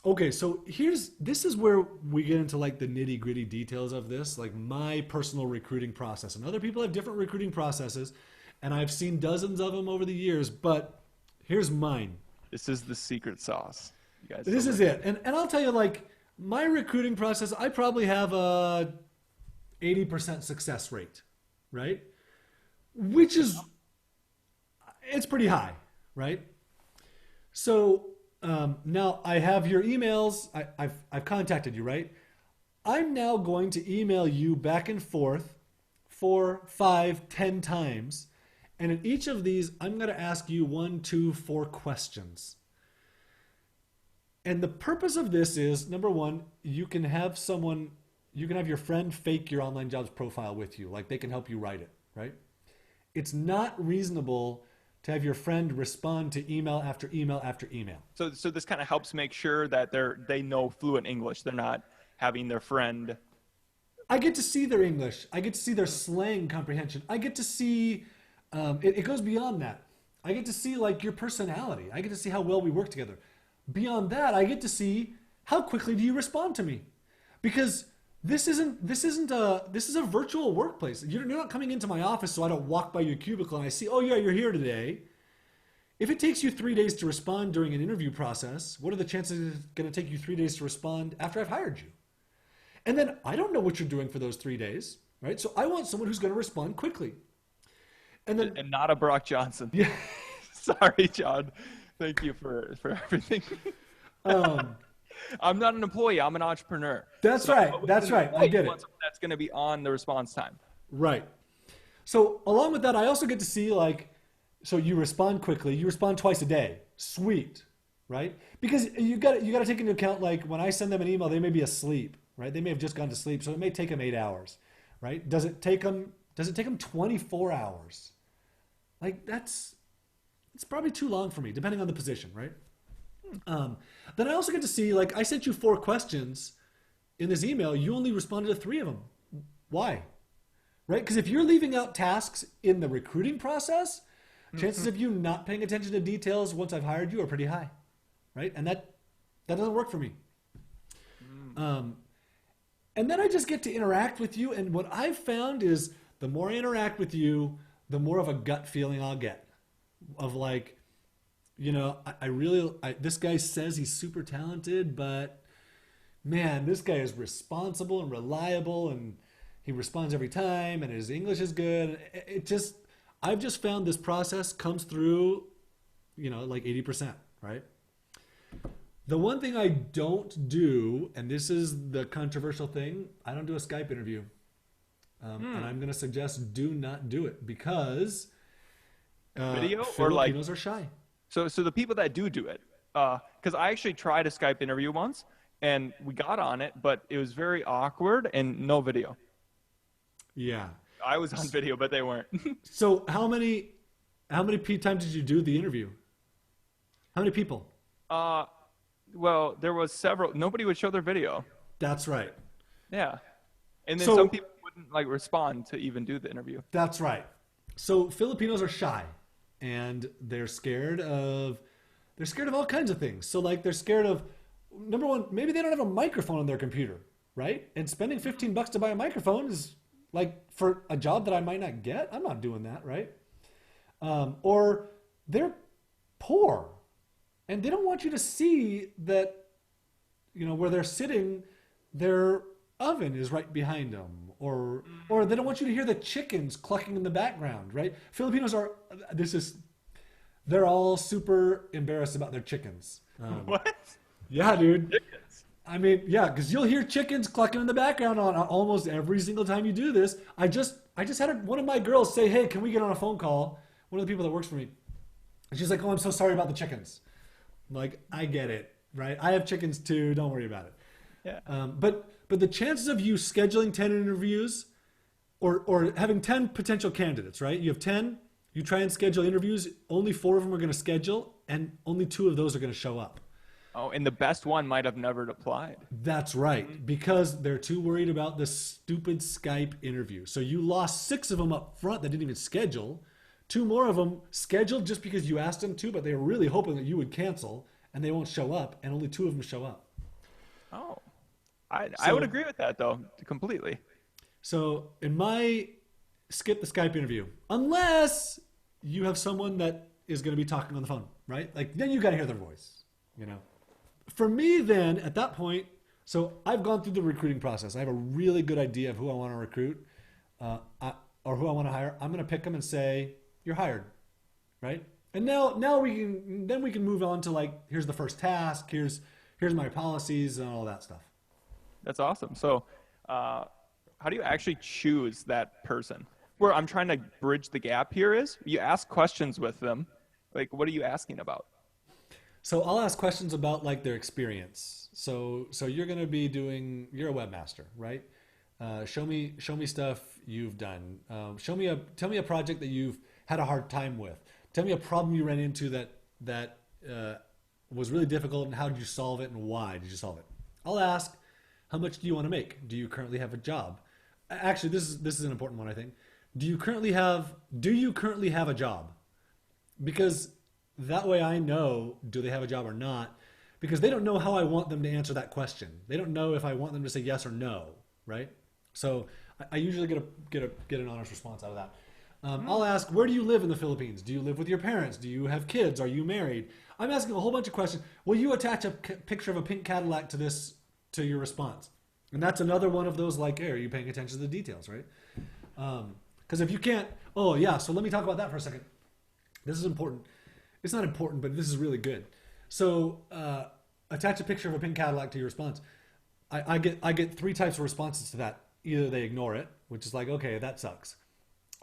Okay, so this is where we get into like the nitty gritty details of this, like my personal recruiting process. And other people have different recruiting processes, and I've seen dozens of them over the years, but here's mine. This is the secret sauce. You guys This is deliver. it. And I'll tell you, like, my recruiting process, I probably have a 80% success rate, right? Which is, it's pretty high, right? So now I have your emails. I've contacted you, right? I'm now going to email you back and forth 4, 5, 10 times. And in each of these, I'm going to ask you 1, 2, 4 questions. And the purpose of this is number one, you can have your friend fake your online jobs profile with you. Like they can help you write it, right? It's not reasonable to have your friend respond to email after email after email. So this kind of helps make sure that they know fluent English. They're not having their friend. I get to see their English. I get to see their slang comprehension. I get to see, it goes beyond that. I get to see like your personality. I get to see how well we work together. Beyond that, I get to see how quickly do you respond to me, because this is a virtual workplace. You're not coming into my office, so I don't walk by your cubicle and I see, oh yeah, you're here today. If it takes you 3 days to respond during an interview process, what are the chances it's going to take you 3 days to respond after I've hired you? And then I don't know what you're doing for those 3 days, right? So I want someone who's going to respond quickly. And then, And not a Brock Johnson. yeah, Sorry, John. Thank you for everything. um, I'm not an employee. I'm an entrepreneur. that's So right. with That's an right. I employee, get you it. want someone that's going to be on the response time. Right. So along with that, I also get to see like, so you respond quickly. You respond twice a day. Sweet, right? Because you got to take into account like when I send them an email, they may be asleep, right? They may have just gone to sleep, so it may take them 8 hours, right? Does it take them 24 hours? Like it's probably too long for me, depending on the position, right? Then I also get to see like I sent you 4 questions in this email. You only responded to 3 of them. Why? Right? Because if you're leaving out tasks in the recruiting process, chances of you not paying attention to details once I've hired you are pretty high, right? And that doesn't work for me. Um, and then I just get to interact with you. And what I've found is the more I interact with you, the more of a gut feeling I'll get of like, this guy says he's super talented, but man, this guy is responsible and reliable and he responds every time and his English is good. I've just found this process comes through, like 80%, right? The one thing I don't do, and this is the controversial thing, I don't do a Skype interview. And I'm going to suggest do not do it because Video or like Filipinos are shy. so the people that do it, because I actually tried a Skype interview once and we got on it, but it was very awkward and no video. Yeah. I was on video, but they weren't. So how many times did you do the interview? How many people? uh, well, there was several. Nobody would show their video. That's right. Yeah, and then some So people wouldn't like respond to even do the interview. that's right. So Filipinos are shy and they're scared of all kinds of things. So like they're scared of number one, maybe they don't have a microphone on their computer, right? And spending $15 to buy a microphone is like for a job that I might not get. I'm not doing that, right? Or they're poor and they don't want you to see that, where they're sitting, their oven is right behind them, or they don't want you to hear the chickens clucking in the background, right? Filipinos are they're all super embarrassed about their chickens. What? Yeah, dude. Chickens. I mean, yeah, because you'll hear chickens clucking in the background on almost every single time you do this. I just had one of my girls say, "Hey, can we get on a phone call?" One of the people that works for me, and she's like, "Oh, I'm so sorry about the chickens." I'm like, I get it, right? I have chickens too. Don't worry about it. Yeah. But the chances of you scheduling 10 interviews or having 10 potential candidates, right? You have 10, you try and schedule interviews, only 4 of them are going to schedule, and only 2 of those are going to show up. Oh, and the best one might have never applied. That's right, because they're too worried about this stupid Skype interview. So you lost 6 of them up front that didn't even schedule. 2 more of them scheduled just because you asked them to, but they were really hoping that you would cancel and they won't show up, and only 2 of them show up. Oh, I would So, agree with that though, completely. so in my skip the Skype interview, unless you have someone that is going to be talking on the phone, right? Like then you got to hear their voice, you know. For me, then at that point, so I've gone through the recruiting process. I have a really good idea of who I want to recruit, uh, I, or who I want to hire. I'm going to pick them and say, "You're hired," right? And now we can move on to like, here's the first task. Here's my policies and all that stuff. That's awesome. So, how do you actually choose that person? Where I'm trying to bridge the gap here is you ask questions with them. Like, what are you asking about? So I'll ask questions about like their experience. So you're going to be you're a webmaster, right? Show me stuff you've done. Tell me a project that you've had a hard time with. Tell me a problem you ran into that was really difficult, and how did you solve it, and why did you solve it? I'll ask, how much do you want to make? Do you currently have a job? Actually, this is an important one, I think. Do you currently have a job? Because that way I know, do they have a job or not? Because they don't know how I want them to answer that question. They don't know if I want them to say yes or no, right? So I usually get an honest response out of that. I'll ask, where do you live in the Philippines? Do you live with your parents? Do you have kids? Are you married? I'm asking a whole bunch of questions. Will you attach a picture of a pink Cadillac to your response? And that's another one of those like, hey, are you paying attention to the details, right? Because if you can't, oh yeah, so let me talk about that for a second. This is important. It's not important, but this is really good. So attach a picture of a pink Cadillac to your response. I get three types of responses to that. Either they ignore it, which is like, okay, that sucks.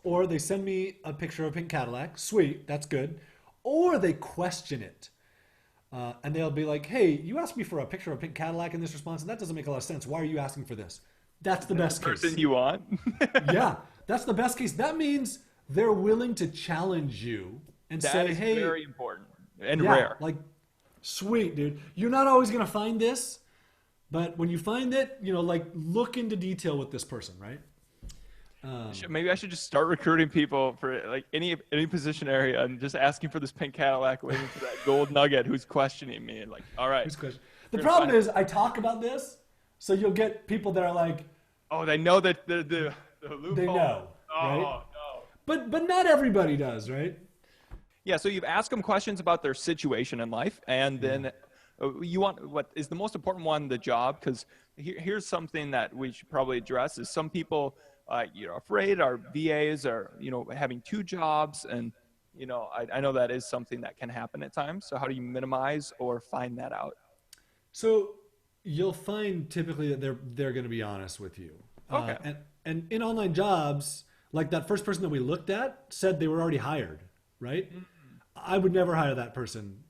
Or they send me a picture of a pink Cadillac. Sweet, that's good. Or they question it. And they'll be like, hey, you asked me for a picture of a pink Cadillac in this response, and that doesn't make a lot of sense. Why are you asking for this? That's the best case. Person you want? Yeah, that's the best case. That means they're willing to challenge you and That say, is hey, very important and yeah, rare. like, sweet, dude. You're not always going to find this, but when you find it, like, look into detail with this person, right? Maybe I should just start recruiting people for like any position area and just asking for this pink Cadillac, waiting for that gold nugget who's questioning me and like, all right. The problem is I talk about this, so you'll get people that are like, oh, they know that the loophole. they know, Oh, right? no. But not everybody does, right? Yeah, so you've asked them questions about their situation in life, and then you want what is the most important one, the job, because here's something that we should probably address is some people afraid our VAs are having two jobs, and I know that is something that can happen at times. So how do you minimize or find that out? So you'll find typically that they're going to be honest with you. Okay. And in online jobs, like that first person that we looked at said they were already hired, right? Mm-hmm. I would never hire that person.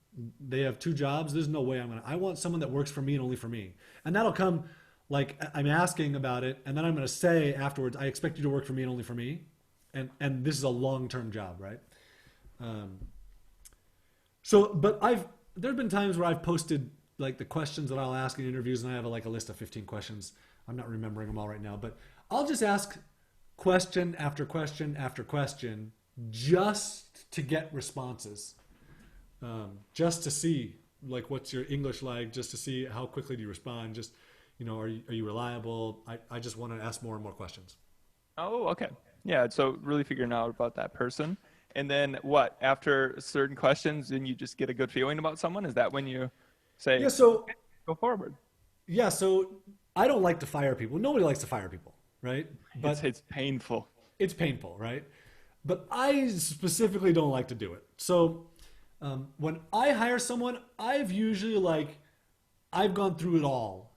They have two jobs. There's no way I want someone that works for me and only for me. And that'll come like I'm asking about it, and then I'm going to say afterwards, I expect you to work for me and only for me. And this is a long-term job, right? But there have been times where I've posted like the questions that I'll ask in interviews, and I have like a list of 15 questions. I'm not remembering them all right now, but I'll just ask question after question after question just to get responses, just to see like what's your English like, just to see how quickly do you respond, just are you reliable. I just want to ask more and more questions. Oh, okay. Yeah, so really figuring out about that person. And then what, after certain questions, then you just get a good feeling about someone? Is that when you say, yeah, so okay, go forward? Yeah, so I don't like to fire people. Nobody likes to fire people, right? But it's painful. It's painful, right? But I specifically don't like to do it. So when I hire someone, I've usually I've gone through it all,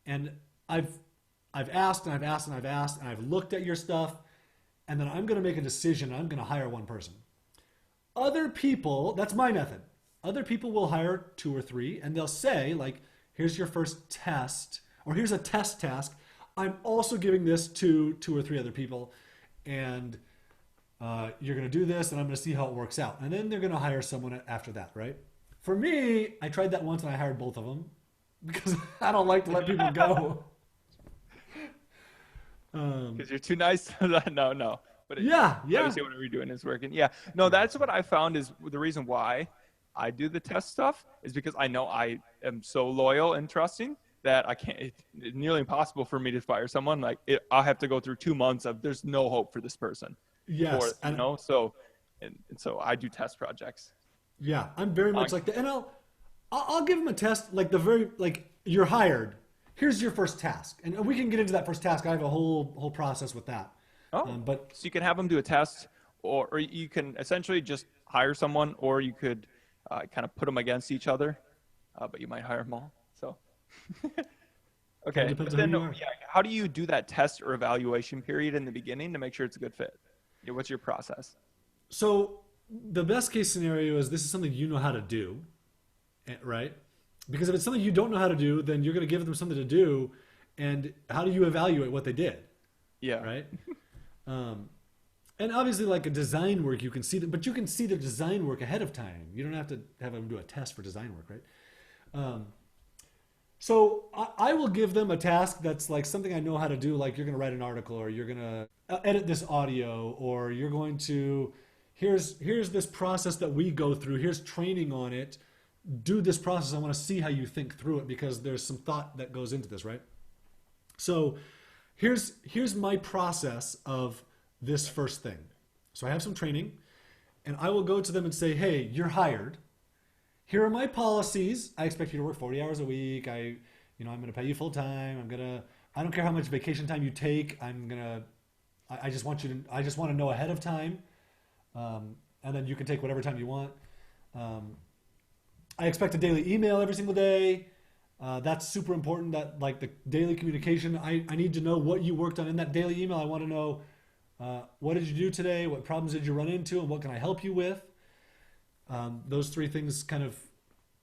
and I've asked and I've asked and I've asked, and I've looked at your stuff, and then I'm going to make a decision. I'm going to hire one person. Other people, that's my method. Other people will hire two or three, and they'll say like, here's your first test, or here's a test task. I'm also giving this to two or three other people, and you're going to do this, and I'm going to see how it works out. And then they're going to hire someone after that, right? For me, I tried that once, and I hired both of them because I don't like to let people go. Because you're too nice. No. But yeah. Obviously, whatever you're doing is working. Yeah. No, that's what I found is the reason why I do the test stuff is because I know I am so loyal and trusting that I can't, it's nearly impossible for me to fire someone. Like I'll have to go through 2 months of there's no hope for this person before, Yes, and so, and so I do test projects. yeah, I'm very On, much like that. And I'll give them a test like the very like you're hired. Here's your first task, and we can get into that first task. I have a whole process with that. oh, But so you can have them do a test, or you can essentially just hire someone, or you could kind of put them against each other, but you might hire them all. So, kind of okay. depends But on who then, you are. yeah, how do you do that test or evaluation period in the beginning to make sure it's a good fit? Yeah, what's your process? So the best case scenario is this is something you know how to do, right? Because if it's something you don't know how to do, then you're going to give them something to do, and how do you evaluate what they did, Yeah. right? Um, and obviously, like a design work, you can see that, but you can see the design work ahead of time. You don't have to have them do a test for design work, right? So I will give them a task that's like something I know how to do, like you're going to write an article, or you're going to edit this audio, or you're going to here's this process that we go through. Here's training on it. Do this process. I want to see how you think through it because there's some thought that goes into this, right? So here's my process of this first thing. So I have some training, and I will go to them and say, hey, you're hired. Here are my policies. I expect you to work 40 hours a week. I'm going to pay you full time. I don't care how much vacation time you take. I just want to know ahead of time. And then you can take whatever time you want. I expect a daily email every single day. That's super important, that like the daily communication. I need to know what you worked on in that daily email. I want to know, what did you do today? What problems did you run into? And what can I help you with? Those three things kind of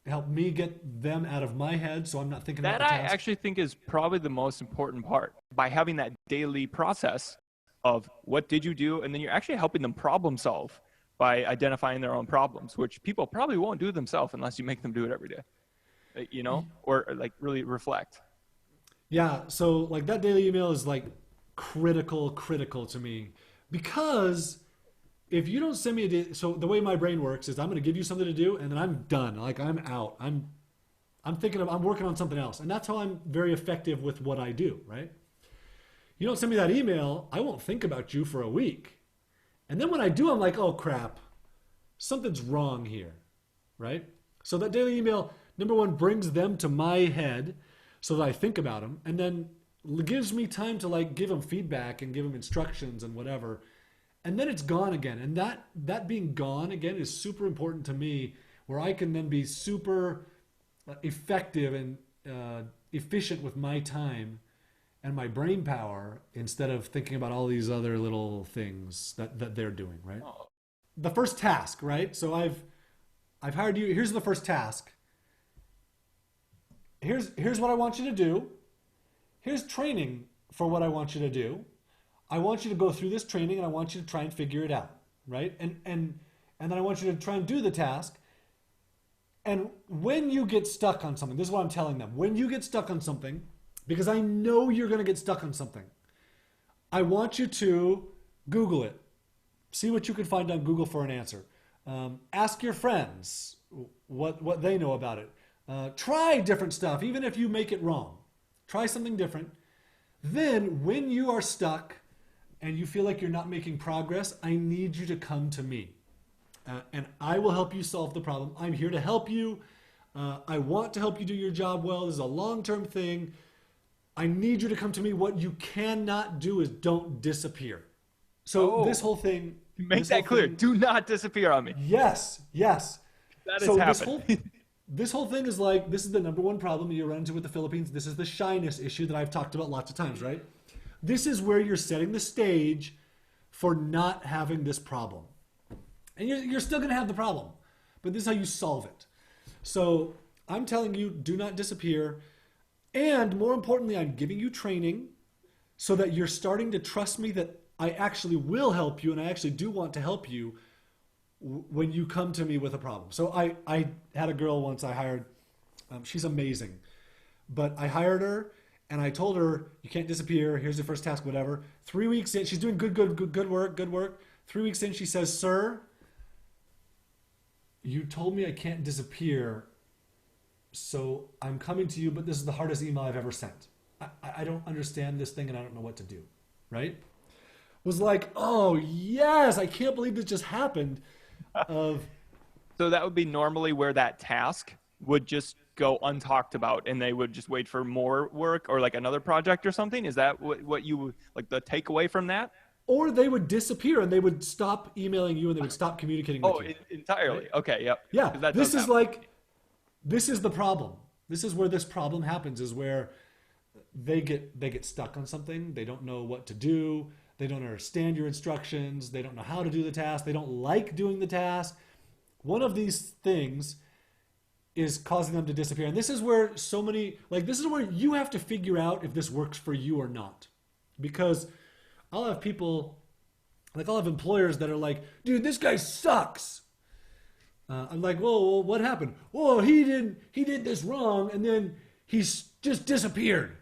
help me get them out of my head, so I'm not thinking about That the I task. actually think is probably the most important part. By having that daily process of what did you do, and then you're actually helping them problem solve by identifying their own problems, which people probably won't do themselves unless you make them do it every day, or like really reflect. Yeah, so like that daily email is like critical to me because if you don't send me so the way my brain works is I'm going to give you something to do and then I'm done. Like I'm out. I'm working on something else, and that's how I'm very effective with what I do, right? You don't send me that email, I won't think about you for a week. And then when I do, I'm like, oh crap, something's wrong here, right? So that daily email, number one, brings them to my head so that I think about them, and then gives me time to like give them feedback and give them instructions and whatever. And then it's gone again. And that being gone again is super important to me, where I can then be super effective and efficient with my time and my brain power instead of thinking about all these other little things that they're doing, right? Oh, The first task, right? So I've hired you. Here's the first task. Here's what I want you to do. Here's training for what I want you to do. I want you to go through this training and I want you to try and figure it out, right? And then I want you to try and do the task. And when you get stuck on something, this is what I'm telling them. When you get stuck on something, because I know you're going to get stuck on something, I want you to Google it. See what you can find on Google for an answer. Ask your friends what they know about it. Try different stuff, even if you make it wrong. Try something different. Then, when you are stuck and you feel like you're not making progress, I need you to come to me. And I will help you solve the problem. I'm here to help you. I want to help you do your job well. This is a long-term thing. I need you to come to me. What you cannot do is don't disappear. So this whole thing... Make that clear. Do not disappear on me. Yes. That is happening. This whole thing is like, this is the number one problem you run into with the Philippines. This is the shyness issue that I've talked about lots of times, right? This is where you're setting the stage for not having this problem. And you're still going to have the problem, but this is how you solve it. So I'm telling you, do not disappear. And more importantly, I'm giving you training so that you're starting to trust me that I actually will help you and I actually do want to help you when you come to me with a problem. So I had a girl once I hired. She's amazing. But I hired her and I told her, you can't disappear. Here's the first task, whatever. 3 weeks in, she's doing good work. 3 weeks in, she says, sir, you told me I can't disappear. so I'm coming to you, but this is the hardest email I've ever sent. I don't understand this thing and I don't know what to do, right? Was like, oh yes, I can't believe this just happened. Of So that would be normally where that task would just go untalked about and they would just wait for more work or like another project or something. Is that what you like the takeaway from that? or they would disappear and they would stop emailing you and they would stop communicating with Oh, you. entirely. Right? Okay. Yep. Yeah, 'Cause that this does is happen. like this is the problem. This is where this problem happens is where they get stuck on something, they don't know what to do, they don't understand your instructions, they don't know how to do the task, they don't like doing the task. One of these things is causing them to disappear. And this is where so many, like, this is where you have to figure out if this works for you or not. Because I'll have people, like, I'll have employers that are like, dude, this guy sucks. I'm like, whoa, what happened? Whoa, he did this wrong, and then he's just disappeared.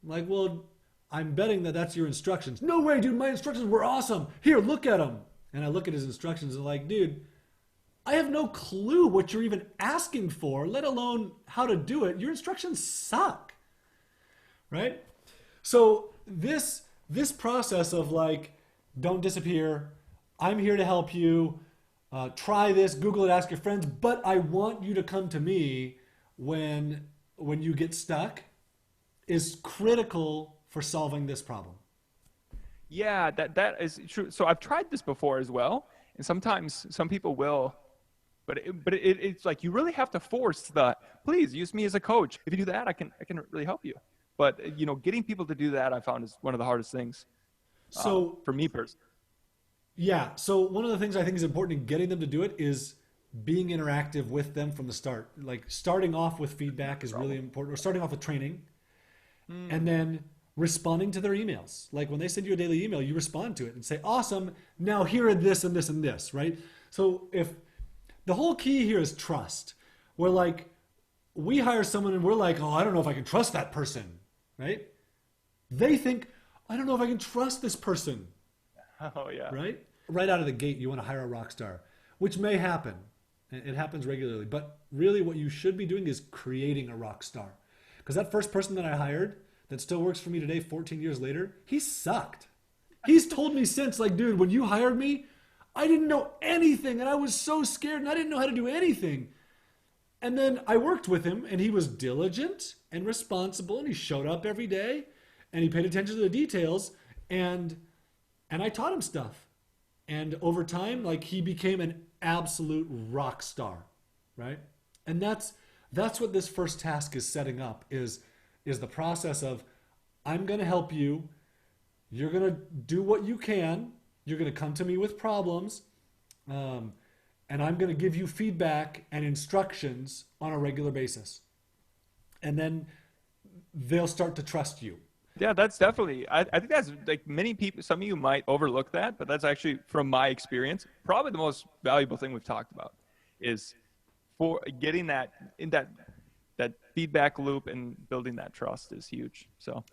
I'm like, well, I'm betting that that's your instructions. No way, dude, my instructions were awesome. Here, look at them. And I look at his instructions and I'm like, dude, I have no clue what you're even asking for, let alone how to do it. Your instructions suck, right? So this process of like, don't disappear. I'm here to help you. Try this, Google it, ask your friends. But I want you to come to me when you get stuck is critical for solving this problem. Yeah, that is true. So I've tried this before as well, and sometimes some people will, it's like you really have to force the please use me as a coach. If you do that, I can really help you. But getting people to do that I found is one of the hardest things So for me personally. yeah, so one of the things I think is important in getting them to do it is being interactive with them from the start. Like starting off with feedback is really important, or starting off with training, and then responding to their emails. Like when they send you a daily email, you respond to it and say, awesome, now here are this and this and this, right? So if the whole key here is trust. We're like, we hire someone and we're like, oh, I don't know if I can trust that person, right? They think, I don't know if I can trust this person, Oh yeah. right? Right out of the gate, you want to hire a rock star, which may happen. It happens regularly. But really what you should be doing is creating a rock star. Because that first person that I hired that still works for me today, 14 years later, he sucked. He's told me since, like, dude, when you hired me, I didn't know anything and I was so scared and I didn't know how to do anything. And then I worked with him and he was diligent and responsible and he showed up every day and he paid attention to the details and I taught him stuff. And over time, like he became an absolute rock star, right? And that's what this first task is setting up is the process of I'm going to help you. You're going to do what you can. You're going to come to me with problems. And I'm going to give you feedback and instructions on a regular basis. And then they'll start to trust you. Yeah, that's definitely, I think that's like many people, some of you might overlook that, but that's actually from my experience, probably the most valuable thing we've talked about is for getting that in that feedback loop and building that trust is huge. So